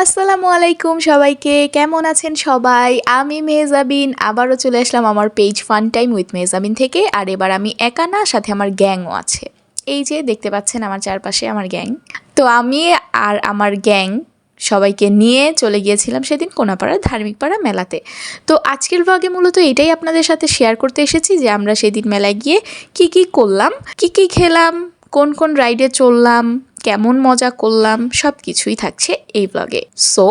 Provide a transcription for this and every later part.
আসসালামু আলাইকুম সবাইকে, কেমন আছেন সবাই? আমি মেহজাবিন আবারও চলে আসলাম আমার page fun time with Mehjabin থেকে। আর এবার আমি একা না, সাথে আমার গ্যাংও আছে। এই যে দেখতে পাচ্ছেন আমার চারপাশে আমার গ্যাং। তো আমি আর আমার গ্যাং সবাইকে নিয়ে চলে গিয়েছিলাম সেদিন কোনাপাড়া ধার্মিক পাড়া মেলাতে। তো আজকের ব্লগে মূলত এটাই আপনাদের সাথে শেয়ার করতে এসেছি যে আমরা সেদিন মেলায় গিয়ে কি করলাম, কি খেলাম, কোন কোন রাইডে চললাম, কেমন মজা করলাম, সব কিছুই থাকছে এই ব্লগে। So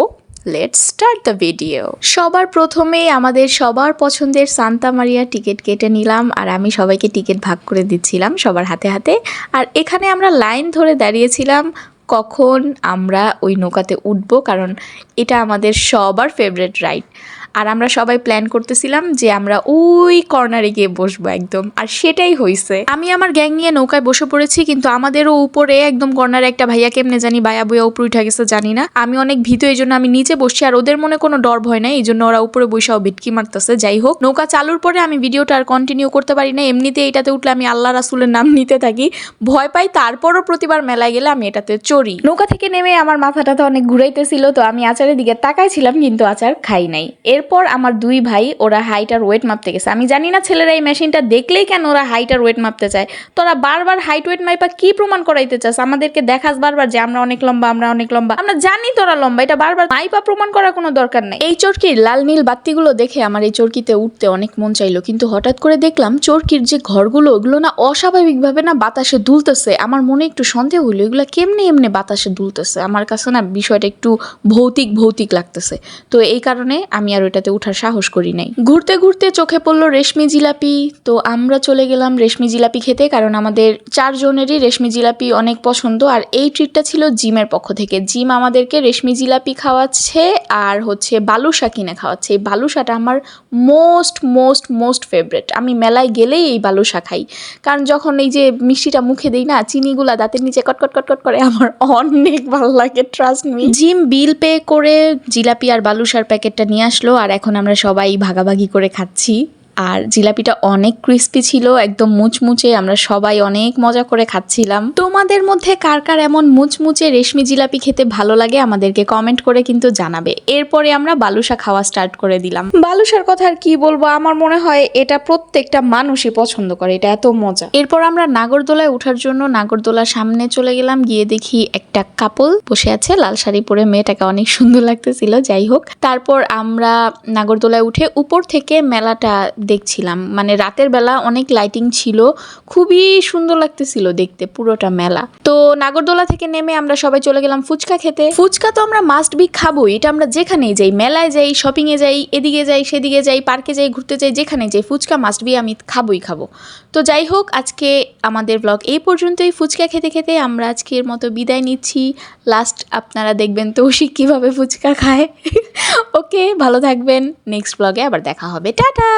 let's start the video. সবার প্রথমেই আমাদের সবার পছন্দের সান্তা মারিয়া টিকিট কেটে নিলাম, আর আমি সবাইকে টিকিট ভাগ করে দিচ্ছিলাম সবার হাতে হাতে। আর এখানে আমরা লাইন ধরে দাঁড়িয়েছিলাম কখন আমরা ওই নৌকাতে উঠবো, কারণ এটা আমাদের সবার ফেভারিট রাইড। আর আমরা সবাই প্ল্যান করতেছিলাম যে আমরা ওই কর্নারে গিয়ে বসবো একদম, আর সেটাই হয়েছে। আমি আমার গ্যাং নিয়ে নৌকায় বসে পড়েছি, কিন্তু আমাদেরও উপরে একদম কর্নারে একটা ভাইয়া কেমনে জানি বায়া বইয়া উপরে উঠে গেছে জানি না। আমি অনেক ভীত, এই জন্য আমি নিচে বসছি, আর ওদের মনে কোনো ডর ভয় নাই, এই জন্য ওরা উপরে বসেও ভিটকি মারতেছে। যাই হোক, নৌকা চালুর পরে আমি ভিডিওটা আর কন্টিনিউ করতে পারি না। এমনিতে এটাতে উঠলে আমি আল্লাহ রাসুলের নাম নিতে থাকি, ভয় পাই, তারপরও প্রতিবার মেলায় গেলে আমি এটাতে চড়ি। নৌকা থেকে নেমে আমার মাথাটা তো অনেক ঘুরাইতেছিল, তো আমি আচারের দিকে তাকাইছিলাম কিন্তু আচার খাই নাই। এরপর আমার দুই ভাই ওরা হাইট আর ওয়েট মাপতে গেছে। আমি জানি না ছেলেরা এই মেশিনটা দেখলেই কেন ওরা হাইট আর ওয়েট মাপতে চায়। তোরা বারবার হাইট ওয়েট মাইপা কি প্রমাণ করাইতে চাস? আমাদেরকে দেখাস বারবার যে আমরা অনেক লম্বা, আমরা অনেক লম্বা। আমরা জানি তোরা লম্বা, এটা বারবার মাইপা প্রমাণ করার কোনো দরকার নাই। এই চরকির লাল নীল বাতিগুলো দেখে আমার এই চরকিতে উঠতে অনেক মন চাইলো, কিন্তু হঠাৎ করে দেখলাম চরকির যে ঘরগুলো ওগুলো না অস্বাভাবিকভাবে না বাতাসে দুলতেছে। আমার মনে একটু সন্দেহ হইলো এগুলো কেমনে এমনি বাতাসে দুলতেছে। আমার কাছে না বিষয়টা একটু ভৌতিক লাগতেছে। তো এই কারণে আমি আর ওইটাতে উঠার সাহস করি নাই। ঘুরতে ঘুরতে চোখে পড়লো রেশমি জিলাপি, তো আমরা চলে গেলাম রেশমি জিলাপি খেতে, কারণ আমাদের চারজনেরই রেশমি জিলাপি অনেক পছন্দ। আর এই ট্রিটটা ছিল জিমের পক্ষ থেকে। জিম আমাদেরকে রেশমি জিলাপি খাওয়াচ্ছে আর হচ্ছে বালুশা কিনে খাওয়াচ্ছে। এই বালুশাটা আমার মোস্ট ফেভারিট। আমি মেলায় গেলেই এই বালুশা খাই, কারণ যখন এই যে মিষ্টিটা মুখে দিই না, চিনিগুলা দাঁতের নিচে কটকট করে, আমার অনেক ভালো লাগে, trust me. Gym bill pay করে জিলাপি আর বালুশার প্যাকেটটা নিয়ে আসলো, আর এখন আমরা সবাই ভাগাভাগি করে খাচ্ছি। আর জিলাপিটা অনেক ক্রিস্পি ছিল, একদম মুচমুচে। আমরা সবাই অনেক মজা করে খাচ্ছিলাম। তোমাদের মধ্যে কার কার এমন মুচমুচে রেশমি জিলাপি খেতে ভালো লাগে আমাদেরকে কমেন্ট করে কিন্তু জানাবে। এরপরে আমরা বালুশা খাওয়া স্টার্ট করে দিলাম। বালুশার কথা আর কি বলবো, আমার মনে হয় এটা প্রত্যেকটা মানুষই পছন্দ করে, এটা এত মজা। এরপর আমরা নাগরদোলায় ওঠার জন্য নাগরদোলার সামনে চলে গেলাম। গিয়ে দেখি একটা কাপল বসে আছে লাল শাড়ি পরে, মেয়েটাকে অনেক সুন্দর লাগতেছিল। যাই হোক, তারপর আমরা নাগরদোলায় উঠে উপর থেকে মেলাটা দেখছিলাম। মানে রাতের বেলা অনেক লাইটিং ছিল, খুবই সুন্দর লাগতেছিল দেখতে পুরোটা মেলা। তো নাগরদোলা থেকে নেমে আমরা সবাই চলে গেলাম ফুচকা খেতে। ফুচকা তো আমরা মাস্ট বি খাবো, এটা আমরা যেখানেই যাই, মেলায় যাই, শপিং এ যাই, এদিকে যাই, সেদিকে যাই, পার্কে যাই, ঘুরতে যাই, যেখানে যাই, ফুচকা মাস্ট বি আমি খাবো। তো যাই হোক, আজকে আমাদের ব্লগ এই পর্যন্তই। ফুচকা খেতে খেতে আমরা আজকের মতো বিদায় নিচ্ছি। লাস্ট আপনারা দেখবেন তৌশিক কিভাবে ফুচকা খায়। ওকে, ভালো থাকবেন, নেক্সট ব্লগে আবার দেখা হবে, টাটা।